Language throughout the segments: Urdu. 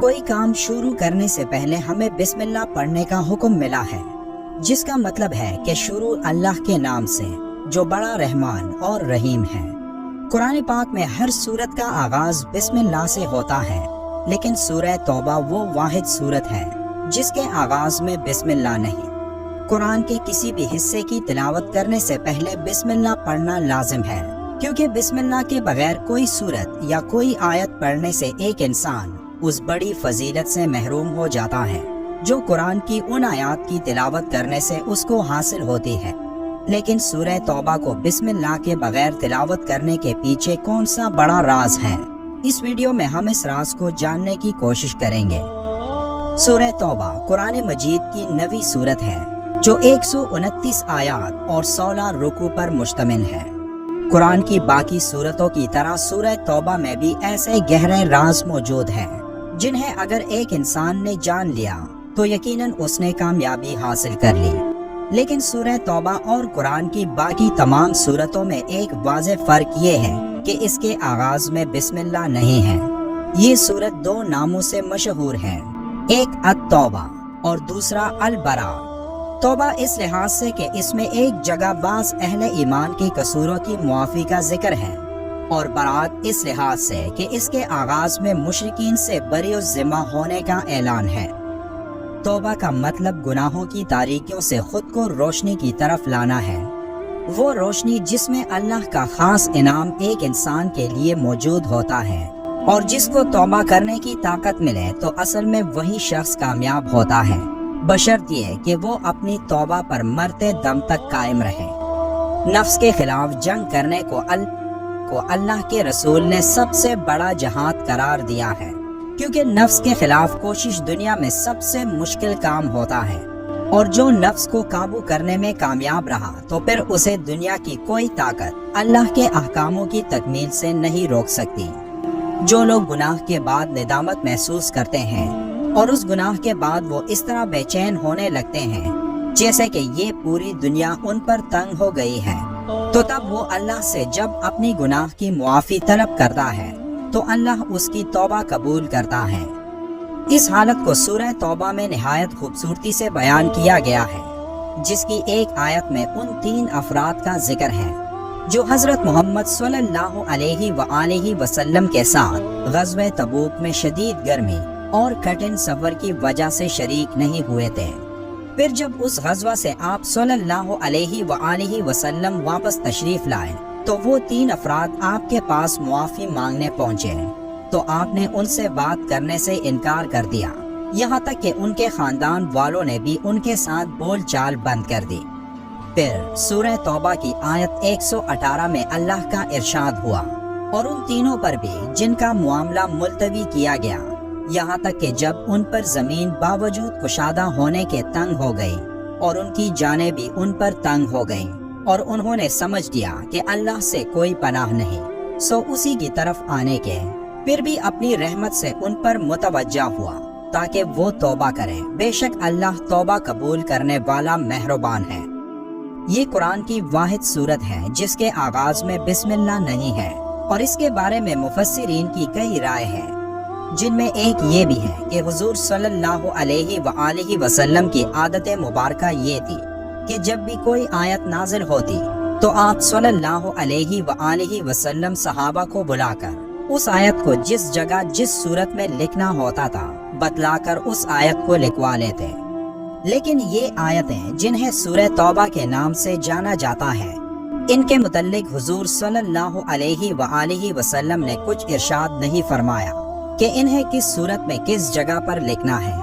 کوئی کام شروع کرنے سے پہلے ہمیں بسم اللہ پڑھنے کا حکم ملا ہے، جس کا مطلب ہے کہ شروع اللہ کے نام سے جو بڑا رحمان اور رحیم ہے۔ قرآن پاک میں ہر سورت کا آغاز بسم اللہ سے ہوتا ہے، لیکن سورہ توبہ وہ واحد سورت ہے جس کے آغاز میں بسم اللہ نہیں۔ قرآن کے کسی بھی حصے کی تلاوت کرنے سے پہلے بسم اللہ پڑھنا لازم ہے، کیونکہ بسم اللہ کے بغیر کوئی سورت یا کوئی آیت پڑھنے سے ایک انسان اس بڑی فضیلت سے محروم ہو جاتا ہے جو قرآن کی ان آیات کی تلاوت کرنے سے اس کو حاصل ہوتی ہے۔ لیکن سورہ توبہ کو بسم اللہ کے بغیر تلاوت کرنے کے پیچھے کون سا بڑا راز ہے؟ اس ویڈیو میں ہم اس راز کو جاننے کی کوشش کریں گے۔ سورہ توبہ قرآن مجید کی 9ویں سورت ہے جو 129 آیات اور 16 رکوع پر مشتمل ہے۔ قرآن کی باقی سورتوں کی طرح سورہ توبہ میں بھی ایسے گہرے راز موجود ہیں جنہیں اگر ایک انسان نے جان لیا تو یقیناً اس نے کامیابی حاصل کر لی۔ لیکن سورہ توبہ اور قرآن کی باقی تمام سورتوں میں ایک واضح فرق یہ ہے کہ اس کے آغاز میں بسم اللہ نہیں ہے۔ یہ سورت 2 ناموں سے مشہور ہے، ایک التوبہ اور دوسرا البراء۔ توبہ اس لحاظ سے کہ اس میں ایک جگہ بعض اہل ایمان کے قصوروں کی معافی کا ذکر ہے، اور برات اس لحاظ سے کہ اس کے آغاز میں مشرکین سے بری الذمہ ہونے کا اعلان ہے۔ توبہ کا مطلب گناہوں کی تاریکیوں سے خود کو روشنی کی طرف لانا ہے، وہ روشنی جس میں اللہ کا خاص انعام ایک انسان کے لیے موجود ہوتا ہے، اور جس کو توبہ کرنے کی طاقت ملے تو اصل میں وہی شخص کامیاب ہوتا ہے، بشرط یہ کہ وہ اپنی توبہ پر مرتے دم تک قائم رہے۔ نفس کے خلاف جنگ کرنے کو اللہ کے رسول نے سب سے بڑا جہاد قرار دیا ہے، کیونکہ نفس کے خلاف کوشش دنیا میں سب سے مشکل کام ہوتا ہے، اور جو نفس کو قابو کرنے میں کامیاب رہا تو پھر اسے دنیا کی کوئی طاقت اللہ کے احکاموں کی تکمیل سے نہیں روک سکتی۔ جو لوگ گناہ کے بعد ندامت محسوس کرتے ہیں اور اس گناہ کے بعد وہ اس طرح بے چین ہونے لگتے ہیں جیسے کہ یہ پوری دنیا ان پر تنگ ہو گئی ہے، تو تب وہ اللہ سے جب اپنی گناہ کی معافی طلب کرتا ہے تو اللہ اس کی توبہ قبول کرتا ہے۔ اس حالت کو سورہ توبہ میں نہایت خوبصورتی سے بیان کیا گیا ہے، جس کی ایک آیت میں ان 3 افراد کا ذکر ہے جو حضرت محمد صلی اللہ علیہ وآلہ وسلم کے ساتھ غزوہ تبوک میں شدید گرمی اور کٹھن سفر کی وجہ سے شریک نہیں ہوئے تھے۔ پھر جب اس غزوہ سے آپ صلی اللہ علیہ وآلہ وسلم واپس تشریف لائے تو وہ 3 افراد آپ کے پاس معافی مانگنے پہنچے، تو آپ نے ان سے بات کرنے سے انکار کر دیا، یہاں تک کہ ان کے خاندان والوں نے بھی ان کے ساتھ بول چال بند کر دی۔ پھر سورہ توبہ کی آیت 118 میں اللہ کا ارشاد ہوا، اور ان تینوں پر بھی جن کا معاملہ ملتوی کیا گیا، یہاں تک کہ جب ان پر زمین باوجود کشادہ ہونے کے تنگ ہو گئی اور ان کی جانیں بھی ان پر تنگ ہو گئیں، اور انہوں نے سمجھ لیا کہ اللہ سے کوئی پناہ نہیں، سو اسی کی طرف آنے کے، پھر بھی اپنی رحمت سے ان پر متوجہ ہوا تاکہ وہ توبہ کریں، بے شک اللہ توبہ قبول کرنے والا مہربان ہے۔ یہ قرآن کی واحد سورت ہے جس کے آغاز میں بسم اللہ نہیں ہے، اور اس کے بارے میں مفسرین کی کئی رائے ہیں، جن میں ایک یہ بھی ہے کہ حضور صلی اللہ علیہ وآلہ وسلم کی عادت مبارکہ یہ تھی کہ جب بھی کوئی آیت نازل ہوتی تو آپ صلی اللہ علیہ وآلہ وسلم صحابہ کو بلا کر اس آیت کو جس جگہ جس صورت میں لکھنا ہوتا تھا بتلا کر اس آیت کو لکھوا لیتے۔ لیکن یہ آیتیں جنہیں سورہ توبہ کے نام سے جانا جاتا ہے، ان کے متعلق حضور صلی اللہ علیہ وآلہ وسلم نے کچھ ارشاد نہیں فرمایا کہ انہیں کس صورت میں کس جگہ پر لکھنا ہے،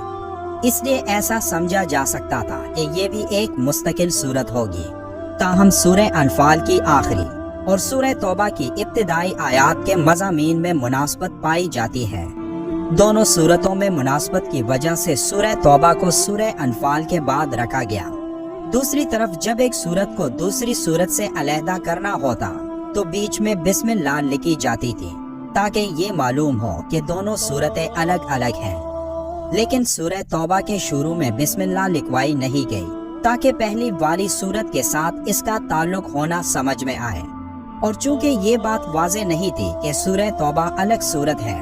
اس لیے ایسا سمجھا جا سکتا تھا کہ یہ بھی ایک مستقل صورت ہوگی۔ تاہم سورہ انفال کی آخری اور سورہ توبہ کی ابتدائی آیات کے مضامین میں مناسبت پائی جاتی ہے۔ دونوں صورتوں میں مناسبت کی وجہ سے سورہ توبہ کو سورہ انفال کے بعد رکھا گیا۔ دوسری طرف جب ایک صورت کو دوسری صورت سے علیحدہ کرنا ہوتا تو بیچ میں بسم اللہ لکھی جاتی تھی تاکہ یہ معلوم ہو کہ دونوں صورتیں الگ الگ ہیں۔ لیکن سورہ توبہ کے شروع میں بسم اللہ لکھوائی نہیں گئی تاکہ پہلی والی صورت کے ساتھ اس کا تعلق ہونا سمجھ میں آئے، اور چونکہ یہ بات واضح نہیں تھی کہ سورہ توبہ الگ صورت ہے